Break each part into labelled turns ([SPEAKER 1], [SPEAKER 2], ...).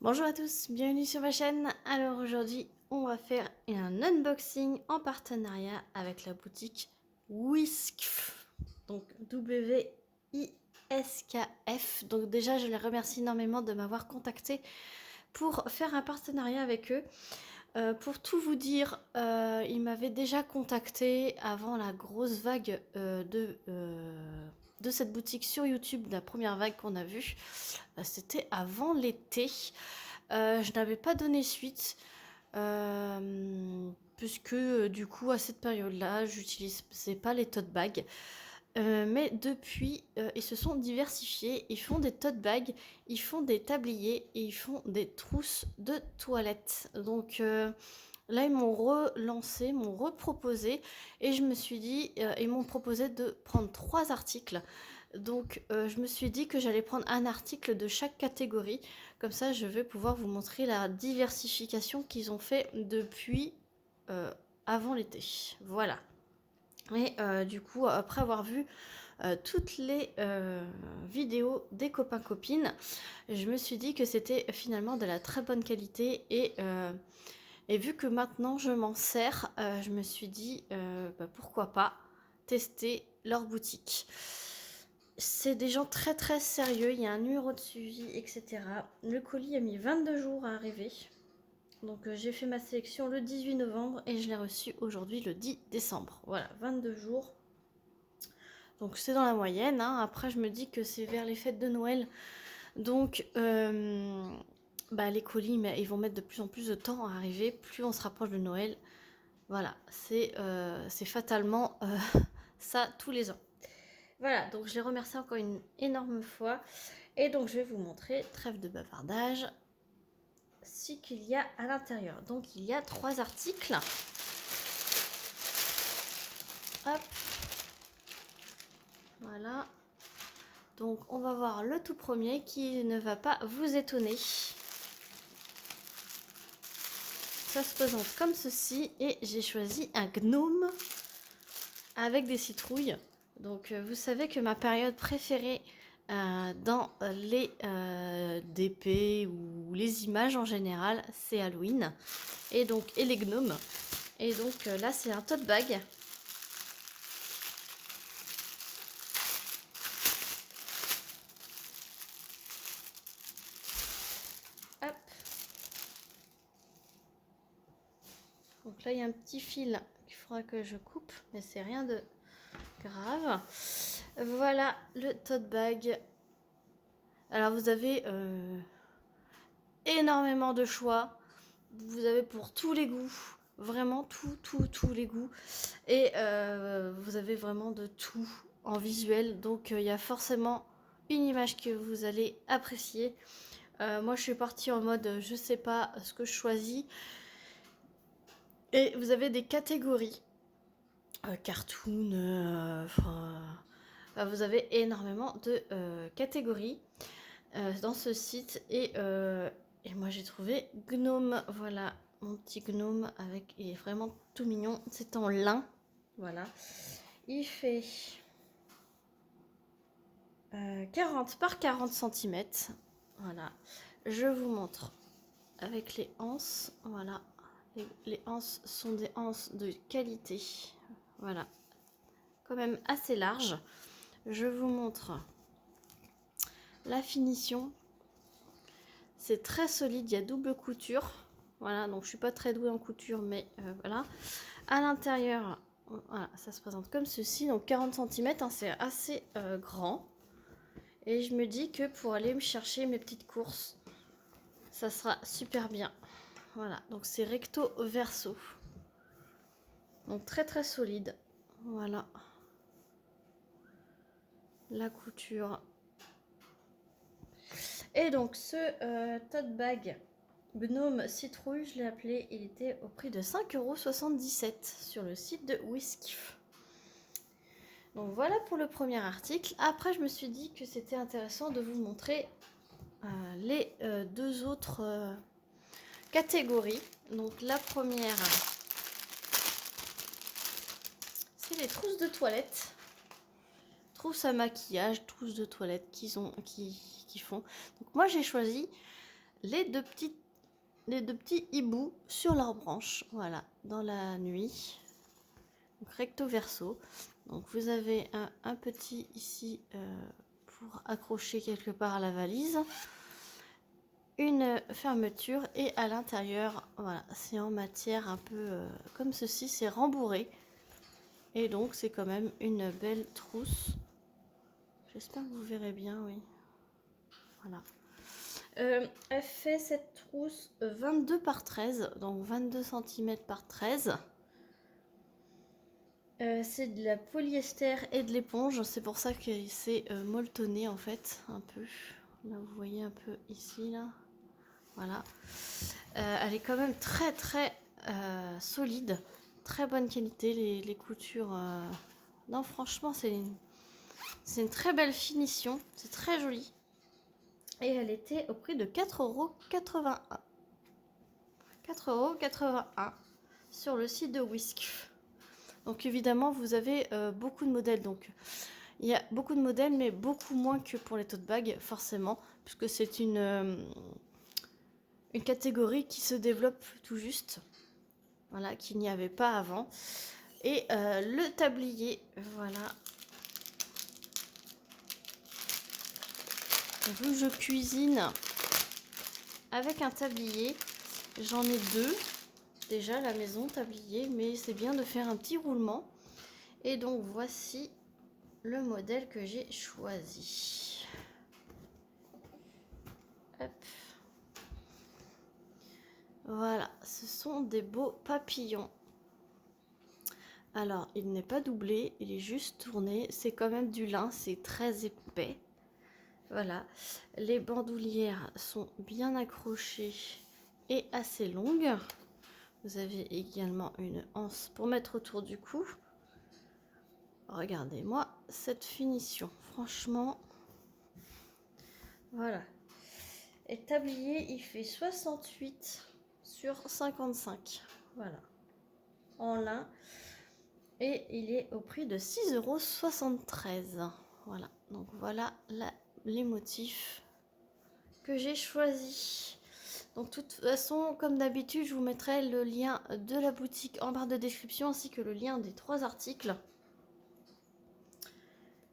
[SPEAKER 1] Bonjour à tous, bienvenue sur ma chaîne. Alors aujourd'hui, on va faire un unboxing en partenariat avec la boutique Whiskf. Donc W-I-S-K-F. Donc déjà, je les remercie énormément de m'avoir contacté pour faire un partenariat avec eux. Pour tout vous dire, ils m'avaient déjà contacté avant la grosse vague de cette boutique sur YouTube, la première vague qu'on a vue. C'était avant l'été. Je n'avais pas donné suite puisque du coup à cette période-là, j'utilisais pas les tote bags. Mais depuis, ils se sont diversifiés. Ils font des tote bags, ils font des tabliers et ils font des trousses de toilette. Donc là, ils m'ont relancé, m'ont reproposé et je me suis dit, ils m'ont proposé de prendre 3 articles. Donc je me suis dit que j'allais prendre un article de chaque catégorie. Comme ça, je vais pouvoir vous montrer la diversification qu'ils ont fait depuis avant l'été. Voilà. Et du coup, après avoir vu toutes les vidéos des copains-copines, je me suis dit que c'était finalement de la très bonne qualité. Et vu que maintenant je m'en sers, je me suis dit pourquoi pas tester leur boutique. C'est des gens très très sérieux, il y a un numéro de suivi, etc. Le colis a mis 22 jours à arriver. Donc j'ai fait ma sélection le 18 novembre et je l'ai reçu aujourd'hui le 10 décembre. Voilà, 22 jours. Donc c'est dans la moyenne. Hein. Après, je me dis que c'est vers les fêtes de Noël. Donc les colis, mais ils vont mettre de plus en plus de temps à arriver. Plus on se rapproche de Noël. Voilà, c'est fatalement ça tous les ans. Voilà, donc je les remercie encore une énorme fois. Et donc je vais vous montrer, trêve de bavardage, ce qu'il y a à l'intérieur. Donc il y a 3 articles. Hop. Voilà. Donc on va voir le tout premier qui ne va pas vous étonner. Ça se présente comme ceci et j'ai choisi un gnome avec des citrouilles. Donc vous savez que ma période préférée dans les DP ou les images en général, c'est Halloween et les gnomes. Et donc là c'est un tote bag. Hop. Donc là il y a un petit fil qu'il faudra que je coupe, mais c'est rien de grave. Voilà le tote bag. Alors vous avez énormément de choix. Vous avez pour tous les goûts. Vraiment tous les goûts. Et vous avez vraiment de tout en visuel. Donc il y a forcément une image que vous allez apprécier. Moi je suis partie en mode je sais pas ce que je choisis. Et vous avez des catégories. Cartoon, vous avez énormément de catégories dans ce site et moi j'ai trouvé gnome. Voilà mon petit gnome avec, il est vraiment tout mignon, c'est en lin. Voilà, il fait 40 par 40 cm. Voilà, je vous montre avec les anses. Voilà, les anses sont des anses de qualité. Voilà, quand même assez large. Je vous montre la finition. C'est très solide, il y a double couture. Voilà, donc je suis pas très douée en couture, mais voilà. À l'intérieur, voilà, ça se présente comme ceci. Donc 40 cm, hein, c'est assez grand. Et je me dis que pour aller me chercher mes petites courses, ça sera super bien. Voilà, donc c'est recto verso. Donc très très solide. Voilà. La couture. Et donc ce tote bag Gnome Citrouille, je l'ai appelé, il était au prix de 5,77 € sur le site de Whiskf. Donc voilà pour le premier article. Après, je me suis dit que c'était intéressant de vous montrer les deux autres catégories. Donc la première, c'est les trousses de toilette. Trousses à maquillage, trousses de toilette qui font. Donc moi j'ai choisi les deux petits hiboux sur leurs branches, voilà, dans la nuit. Donc recto verso. Donc vous avez un petit ici pour accrocher quelque part à la valise. Une fermeture et à l'intérieur, voilà, c'est en matière un peu comme ceci, c'est rembourré. Et donc c'est quand même une belle trousse. J'espère que vous verrez bien, oui. Voilà. Elle fait cette trousse 22 par 13, donc 22 cm par 13. C'est de la polyester et de l'éponge, c'est pour ça que c'est molletonné en fait, un peu. Là vous voyez un peu ici, là. Voilà. Elle est quand même très très solide, très bonne qualité, les coutures. Non franchement c'est une très belle finition, c'est très joli. Et elle était au prix de 4,81 €. 4,81 € sur le site de Whisk. Donc évidemment vous avez beaucoup de modèles, donc il y a beaucoup de modèles mais beaucoup moins que pour les tote bags forcément, puisque c'est une catégorie qui se développe tout juste, voilà, qu'il n'y avait pas avant. Et le tablier, voilà. Vu que je cuisine avec un tablier, j'en ai deux déjà à la maison, tablier, mais c'est bien de faire un petit roulement. Et donc voici le modèle que j'ai choisi. Hop. Voilà, ce sont des beaux papillons. Alors, il n'est pas doublé, il est juste tourné. C'est quand même du lin, c'est très épais. Voilà, les bandoulières sont bien accrochées et assez longues. Vous avez également une anse pour mettre autour du cou. Regardez-moi cette finition, franchement. Voilà. Et tablier, il fait 68 sur 55. Voilà. En lin. Et il est au prix de 6,73 €. Voilà. Donc voilà les motifs que j'ai choisis. Donc de toute façon, comme d'habitude, je vous mettrai le lien de la boutique en barre de description, ainsi que le lien des 3 articles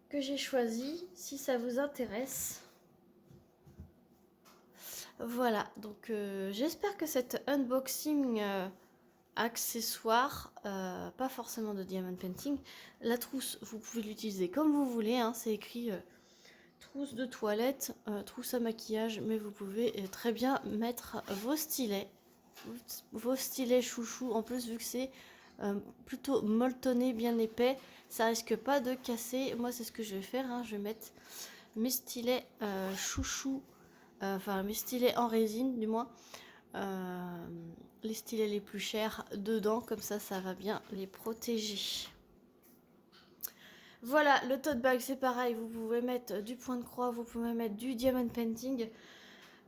[SPEAKER 1] que j'ai choisis, si ça vous intéresse. Voilà, donc j'espère que cet unboxing accessoire, pas forcément de diamond painting. La trousse, vous pouvez l'utiliser comme vous voulez, hein, c'est écrit trousse de toilette, trousse à maquillage, mais vous pouvez très bien mettre vos stylets chouchou. En plus, vu que c'est plutôt molletonné, bien épais, ça risque pas de casser. Moi c'est ce que je vais faire, hein. Je vais mettre mes stylets chouchou, enfin mes stylets en résine du moins, les stylets les plus chers dedans, comme ça va bien les protéger. Voilà, le tote bag c'est pareil, vous pouvez mettre du point de croix, vous pouvez mettre du diamond painting,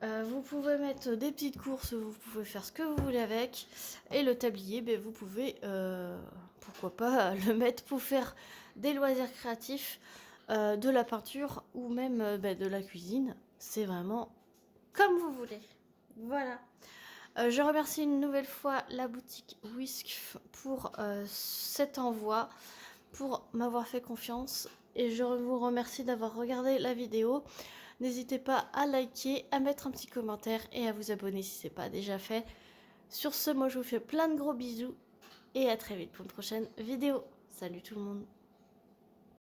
[SPEAKER 1] vous pouvez mettre des petites courses, vous pouvez faire ce que vous voulez avec. Et le tablier, ben, vous pouvez, pourquoi pas, le mettre pour faire des loisirs créatifs, de la peinture ou même ben, de la cuisine. C'est vraiment comme vous voulez. Voilà. Je remercie une nouvelle fois la boutique Whisk pour cet envoi, pour m'avoir fait confiance. Et je vous remercie d'avoir regardé la vidéo. N'hésitez pas à liker, à mettre un petit commentaire et à vous abonner si ce n'est pas déjà fait. Sur ce, moi je vous fais plein de gros bisous et à très vite pour une prochaine vidéo. Salut tout le monde.